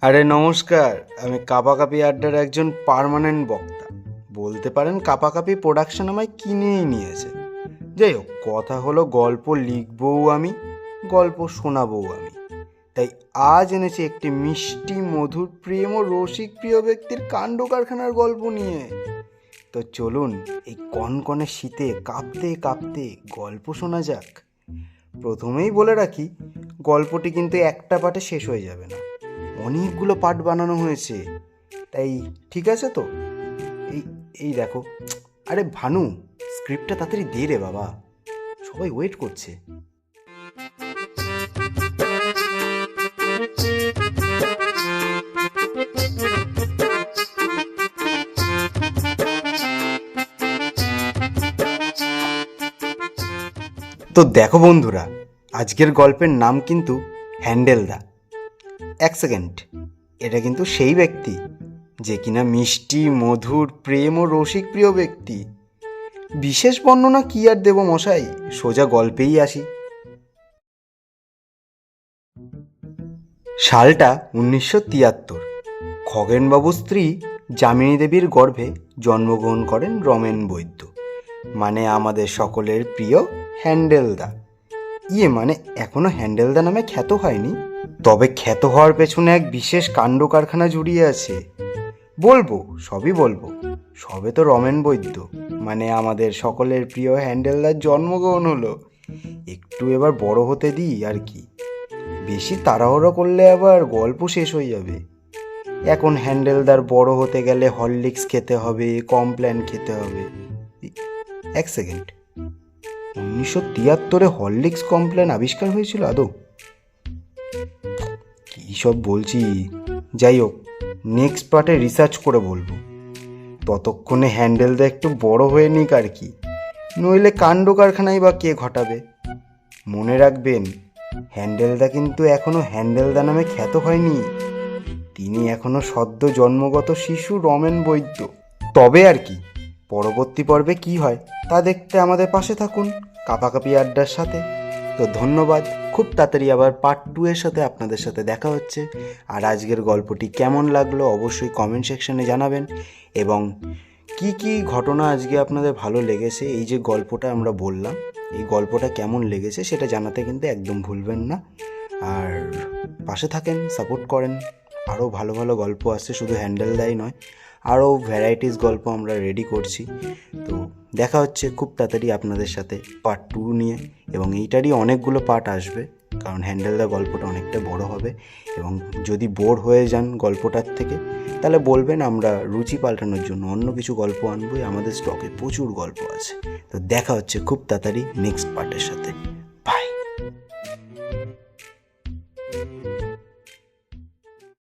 আরে নমস্কার, আমি কাপাকাপি আড্ডার একজন পার্মানেন্ট বক্তা। বলতে পারেন কাপাকাপি প্রোডাকশন আমায় কিনেই নিয়েছে। যাই হোক, কথা হলো গল্প লিখবও আমি, গল্প শোনাবও আমি। তাই আজ এনেছি একটি মিষ্টি মধুর প্রেম ও রসিক প্রিয় ব্যক্তির কাণ্ড কারখানার গল্প নিয়ে। তো চলুন এই কনকনে শীতে কাঁপতে কাঁপতে গল্প শোনা যাক। প্রথমেই বলে রাখি, গল্পটি কিন্তু একটা পার্টে শেষ হয়ে যাবে না, অনেকগুলো পার্ট বানানো হয়েছে। তাই ঠিক আছে তো? এই এই দেখো, আরে ভানু, স্ক্রিপ্টটা তাড়াতাড়ি দে রে বাবা, সবাই ওয়েট করছে। তো দেখো বন্ধুরা, আজকের গল্পের নাম কিন্তু হ্যান্ডেলদা। এক সেকেন্ড, এটা কিন্তু সেই ব্যক্তি যে কিনা মিষ্টি মধুর প্রেম ও রসিক প্রিয় ব্যক্তি। বিশেষ বর্ণনা কি আর দেব মশাই, সোজা গল্পেই আসি। সালটা 1973। খগেনবাবুর স্ত্রী যামিনী দেবীর গর্ভে জন্মগ্রহণ করেন রমেন বৈদ্য, মানে আমাদের সকলের প্রিয় হ্যান্ডেলদা। মানে এখনো হ্যান্ডেলদা নামে খ্যাত হয়নি, তবে খ্যাত হওয়ার পেছনে এক বিশেষ কাণ্ড কারখানা জড়িয়ে আছে। বলবো, সবই বলবো। সবে তো রমেন বৈদ্য মানে আমাদের সকলের প্রিয় হ্যান্ডেলদার জন্মগ্রহণ হলো, একটু এবার বড় হতে দিই আর কি। বেশি তাড়াহুড়ো করলে আবার গল্প শেষ হয়ে যাবে। এখন হ্যান্ডেলদার বড় হতে গেলে হরলিক্স খেতে হবে, কমপ্ল্যান খেতে হবে। এক সেকেন্ড, 1973 হরলিক্স কমপ্ল্যান আবিষ্কার হয়েছিল আদৌ? কী সব বলছি। যাই হোক, নেক্সট পার্টে রিসার্চ করে বলবো। ততক্ষণে হ্যান্ডেলদা একটু বড় হয়ে নিক আর কি, নইলে কাণ্ড কারখানাই বা কে ঘটাবে। মনে রাখবেন, হ্যান্ডেলদা কিন্তু এখনো হ্যান্ডেলদা নামে খ্যাত হয়নি, তিনি এখনো সদ্য জন্মগত শিশু রমেন বৈদ্য। তবে আর কি, পরবর্তী পর্বে কি হয় তা দেখতে আমাদের পাশে থাকুন কাপাকাপি আড্ডার সাথে। তো ধন্যবাদ, খুব তাড়াতাড়ি আবার পার্ট 2 এর সাথে আপনাদের সাথে দেখা হচ্ছে। আর আজকের গল্পটি কেমন লাগলো অবশ্যই কমেন্ট সেকশনে জানাবেন, এবং কি কি ঘটনা আজকে আপনাদের ভালো লেগেছে, এই যে গল্পটা আমরা বললাম, এই গল্পটা কেমন লেগেছে সেটা জানাতে কিন্তু একদম ভুলবেন না। আর পাশে থাকেন, সাপোর্ট করেন, আরও ভালো ভালো গল্প আসছে, শুধু হ্যান্ডেলদাই নয়, আরও ভ্যারাইটিস গল্প আমরা রেডি করছি। তো দেখা হচ্ছে খুব তাড়াতাড়ি আপনাদের সাথে পার্ট 2 নিয়ে, এবং এইটারই অনেকগুলো পার্ট আসবে, কারণ হ্যান্ডেলদা গল্পটা অনেকটা বড় হবে। এবং যদি বোর হয়ে যান গল্পটার থেকে, তাহলে বলবেন, আমরা রুচি পাল্টানোর জন্য অন্য কিছু গল্প আনবই, আমাদের স্টকে প্রচুর গল্প আছে। তো দেখা হচ্ছে খুব তাড়াতাড়ি নেক্সট পার্টের সাথে। বাই।